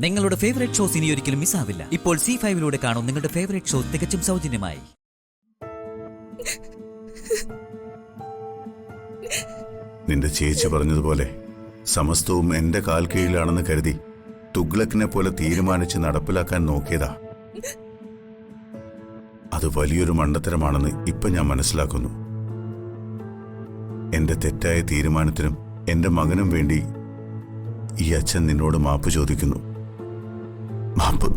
നിങ്ങളുടെ favourite shows ഇനി ഒരിക്കലും മിസ്സാവില്ല. ഇപ്പോൾ C5-ലൂടെ കാണും നിങ്ങളുടെ ഫേവറേറ്റ് ഷോ തികച്ചും സൗജന്യമായി. നിന്റെ ചേച്ചി പറഞ്ഞതുപോലെ സമസ്തവും എന്റെ കാൽ കീഴിലാണെന്ന് കരുതി തുഗ്ലക്കിനെ പോലെ തീരുമാനിച്ച് നടപ്പിലാക്കാൻ നോക്കിയതാ. അത് വലിയൊരു മണ്ടത്തരമാണെന്ന് ഇപ്പൊ ഞാൻ മനസ്സിലാക്കുന്നു. എന്റെ തെറ്റായ തീരുമാനത്തിനും എന്റെ മകനും വേണ്ടി ഈ അച്ഛൻ നിന്നോട് മാപ്പ് ചോദിക്കുന്നു. മാപ്പ്.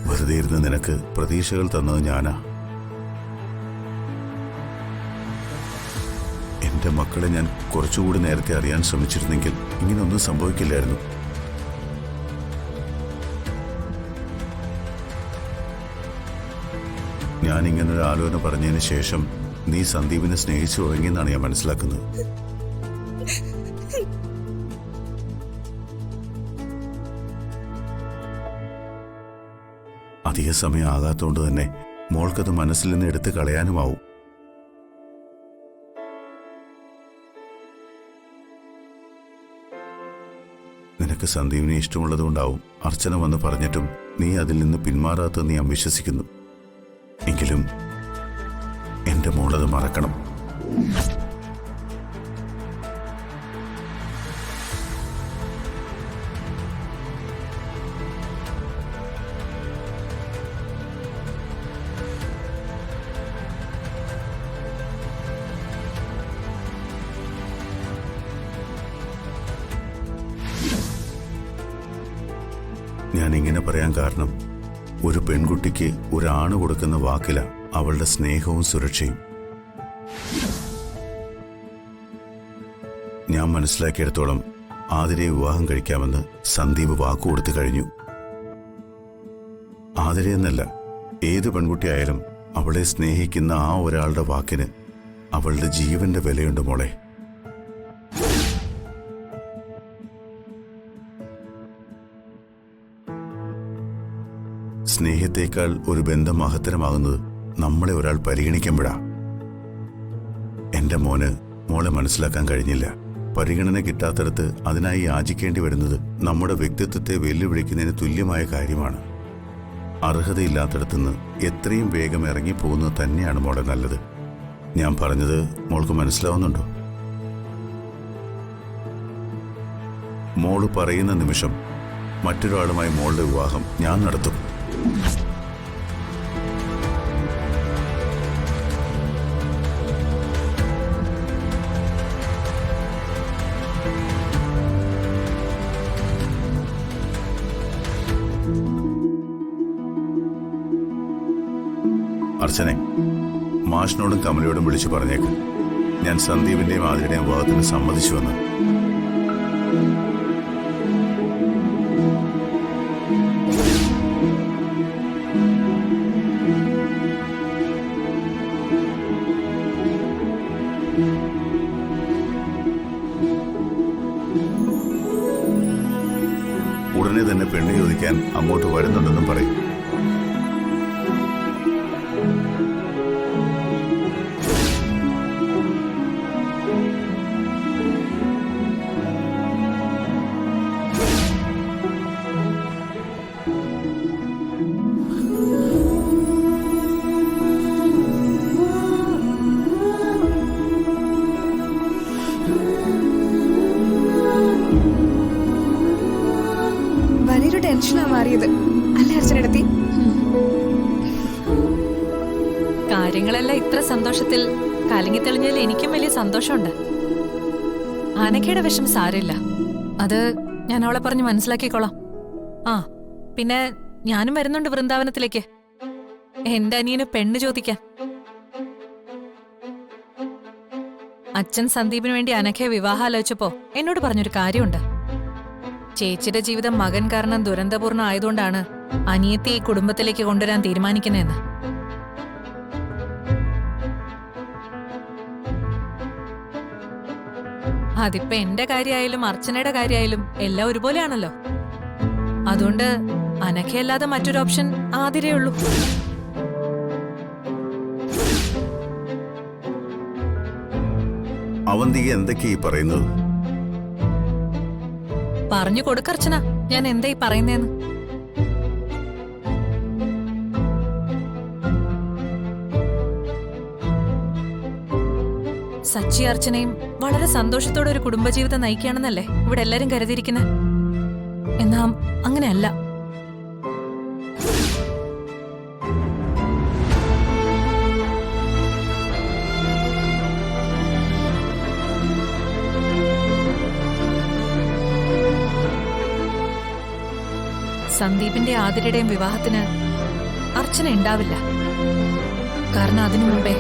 വെറുതെ ഇരുന്ന് നിനക്ക് പ്രതീക്ഷകൾ തന്നത് ഞാനാ. എന്റെ മക്കളെ ഞാൻ കുറച്ചുകൂടി നേരത്തെ അറിയാൻ ശ്രമിച്ചിരുന്നെങ്കിൽ ഇങ്ങനൊന്നും സംഭവിക്കില്ലായിരുന്നു. ഞാൻ ഇങ്ങനൊരു ആലോചന പറഞ്ഞതിന് ശേഷം നീ സന്ദീപിനെ സ്നേഹിച്ചു തുടങ്ങിയെന്നാണ് ഞാൻ മനസ്സിലാക്കുന്നത്. അധിക സമയം ആകാത്തോണ്ട് തന്നെ മോൾക്കത് മനസ്സിൽ നിന്ന് എടുത്ത് കളയാനുമാവും. നിനക്ക് സന്ദീപിനെ ഇഷ്ടമുള്ളതുകൊണ്ടാവും അർച്ചന വന്ന് പറഞ്ഞിട്ടും നീ അതിൽ നിന്ന് പിന്മാറാത്തെന്ന് ഞാൻ വിശ്വസിക്കുന്നു. എങ്കിലും എന്റെ മോളത് മറക്കണം. ഞാൻ ഇങ്ങനെ പറയാൻ കാരണം ഒരു പെൺകുട്ടിക്ക് ഒരാണ് കൊടുക്കുന്ന വാക്കില അവളുടെ സ്നേഹവും സുരക്ഷയും. ഞാൻ മനസ്സിലാക്കിയിടത്തോളം ആതിരയെ വിവാഹം കഴിക്കാമെന്ന് സന്ദീപ് വാക്കുകൊടുത്തു കഴിഞ്ഞു. ആതിരയെന്നല്ല, ഏത് പെൺകുട്ടിയായാലും അവളെ സ്നേഹിക്കുന്ന ആ ഒരാളുടെ വാക്കിന് അവളുടെ ജീവന്റെ വിലയുണ്ട് മോളെ. സ്നേഹത്തേക്കാൾ ഒരു ബന്ധം മഹത്തരമാകുന്നത് നമ്മളെ ഒരാൾ പരിഗണിക്കുമ്പോഴാ. എന്റെ മോന് മോളെ മനസ്സിലാക്കാൻ കഴിഞ്ഞില്ല. പരിഗണന കിട്ടാത്തടത്ത് അതിനായി യാചിക്കേണ്ടി വരുന്നത് നമ്മുടെ വ്യക്തിത്വത്തെ വെല്ലുവിളിക്കുന്നതിന് തുല്യമായ കാര്യമാണ്. അർഹതയില്ലാത്തടത്തുനിന്ന് എത്രയും വേഗം ഇറങ്ങിപ്പോകുന്നത് തന്നെയാണ് മോളെ നല്ലത്. ഞാൻ പറഞ്ഞത് മോൾക്ക് മനസ്സിലാവുന്നുണ്ടോ? മോള് പറയുന്ന നിമിഷം മറ്റൊരാളുമായി മോളുടെ വിവാഹം ഞാൻ നടത്തും. അർച്ചനെ, മാഷിനോടും കമലയോടും വിളിച്ചു പറഞ്ഞേക്ക് ഞാൻ സന്ദീപിന്റെയും ആതിരയുടെയും വിവാഹത്തിന് സമ്മതിച്ചുവെന്ന്. ഉടനെ തന്നെ പെണ്ണ് ചോദിക്കാൻ അങ്ങോട്ട് വരുന്നുണ്ടെന്നും പറയും. ടെൻഷനാ മാറിയത് അല്ലേ അർച്ചനടത്തി? കാര്യങ്ങളെല്ലാം ഇത്ര സന്തോഷത്തിൽ കലങ്ങി തെളിഞ്ഞതിൽ എനിക്കും വലിയ സന്തോഷമുണ്ട്. ആനക്കയുടെ വിഷം സാരമില്ല, അത് ഞാൻ അവളെ പറഞ്ഞ് മനസ്സിലാക്കിക്കോളാം. ആ പിന്നെ ഞാനും വരുന്നുണ്ട് വൃന്ദാവനത്തിലേക്ക്, എന്റെ അനിയന് പെണ്ണ് ചോദിക്കാൻ. അച്ഛൻ സന്ദീപിന് വേണ്ടി അനഘയെ വിവാഹം ആലോചിച്ചപ്പോ എന്നോട് പറഞ്ഞൊരു കാര്യമുണ്ട്. ചേച്ചിയുടെ ജീവിതം മകൻ കാരണം ദുരന്തപൂർണ്ണ ആയതുകൊണ്ടാണ് അനിയത്തെ ഈ കുടുംബത്തിലേക്ക് കൊണ്ടുവരാൻ തീരുമാനിക്കുന്നതെന്ന്. അതിപ്പോ എന്റെ കാര്യമായാലും അർച്ചനയുടെ കാര്യമായാലും എല്ലാം ഒരുപോലെയാണല്ലോ. അതുകൊണ്ട് അനഘയല്ലാതെ മറ്റൊരു ഓപ്ഷൻ ആതിരേ ഉള്ളൂ. അവന്തിക എന്തൊക്കെയാ ഈ പറയുന്നത്? പറഞ്ഞു കൊടുക്കർച്ചന, ഞാൻ എന്തായി പറയുന്നേന്ന്. സച്ചി അർച്ചനയും വളരെ സന്തോഷത്തോടെ ഒരു കുടുംബജീവിതം നയിക്കുകയാണെന്നല്ലേ ഇവിടെ എല്ലാരും കരുതിയിരിക്കുന്നത്. എന്നാ അങ്ങനെയല്ല. സന്ദീപിന്റെ ആതിരയുടെയും വിവാഹത്തിന് അർച്ചന ഉണ്ടാവില്ല. കാരണം അതിനു മുമ്പേ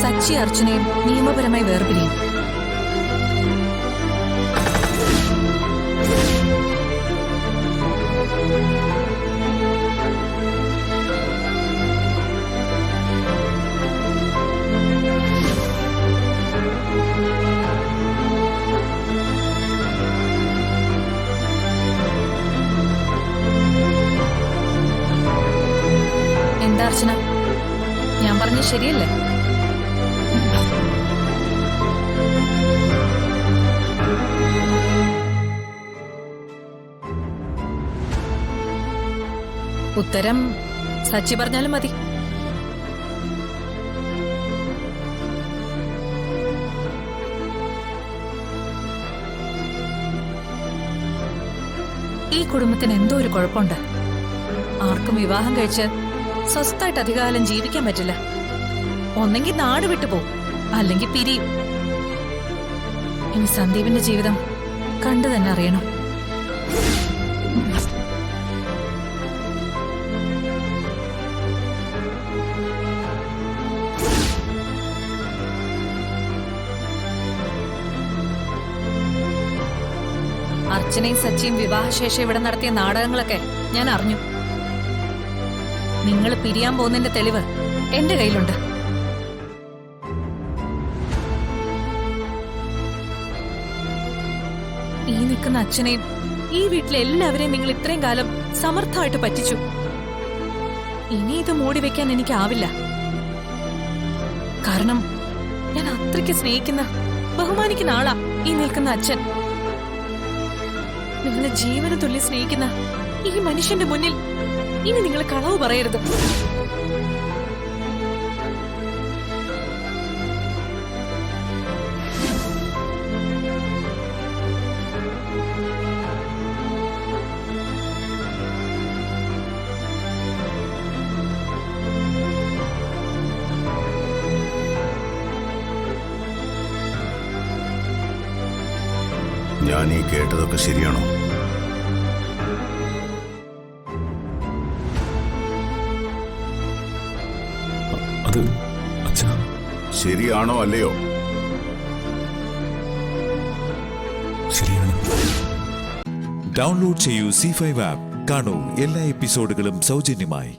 സച്ചി അർച്ചനയും നിയമപരമായി വേർപിരിയും. എന്താ അർച്ചന, ഞാൻ പറഞ്ഞ ശരിയല്ലേ? ഉത്തരം സച്ചി പറഞ്ഞാലും മതി. ഈ കുടുംബത്തിന് എന്തോ ഒരു കുഴപ്പമുണ്ട്. ആർക്കും വിവാഹം കഴിച്ച് സ്വസ്ഥായിട്ട് അധികകാലം ജീവിക്കാൻ പറ്റില്ല. ഒന്നെങ്കിൽ നാട് വിട്ടുപോകും, അല്ലെങ്കിൽ പിരിയും. ഇനി സന്ദീപിന്റെ ജീവിതം കണ്ടു തന്നെ അറിയണം. അർച്ചനയും സച്ചിയും വിവാഹശേഷം ഇവിടെ നടത്തിയ നാടകങ്ങളൊക്കെ ഞാൻ അറിഞ്ഞു. നിങ്ങൾ പിരിയാൻ പോകുന്നതിന്റെ തെളിവ് എന്റെ കയ്യിലുണ്ട്. ഈ നിൽക്കുന്ന അച്ഛനെയും ഈ വീട്ടിലെ എല്ലാവരെയും നിങ്ങൾ ഇത്രയും കാലം സമർത്ഥമായിട്ട് പറ്റിച്ചു. ഇനി ഇത് മൂടി വെക്കാൻ എനിക്കാവില്ല. കാരണം ഞാൻ അത്രയ്ക്ക് സ്നേഹിക്കുന്ന ബഹുമാനിക്കുന്ന ആളാ ഈ നിൽക്കുന്ന അച്ഛൻ. നിങ്ങളെ ജീവന തുല്യം സ്നേഹിക്കുന്ന ഈ മനുഷ്യന്റെ മുന്നിൽ ഇനി നിങ്ങൾ കളവ് പറയരുത്. ഞാൻ ഈ കേട്ടതൊക്കെ ശരിയാണോ? അത് അച്ഛാ, ശരിയാണോ അല്ലയോ? ശരിയാണ്. ഡൗൺലോഡ് ചെയ്യൂ C5 ആപ്പ്. കാണൂ എല്ലാ എപ്പിസോഡുകളും സൗജന്യമായി.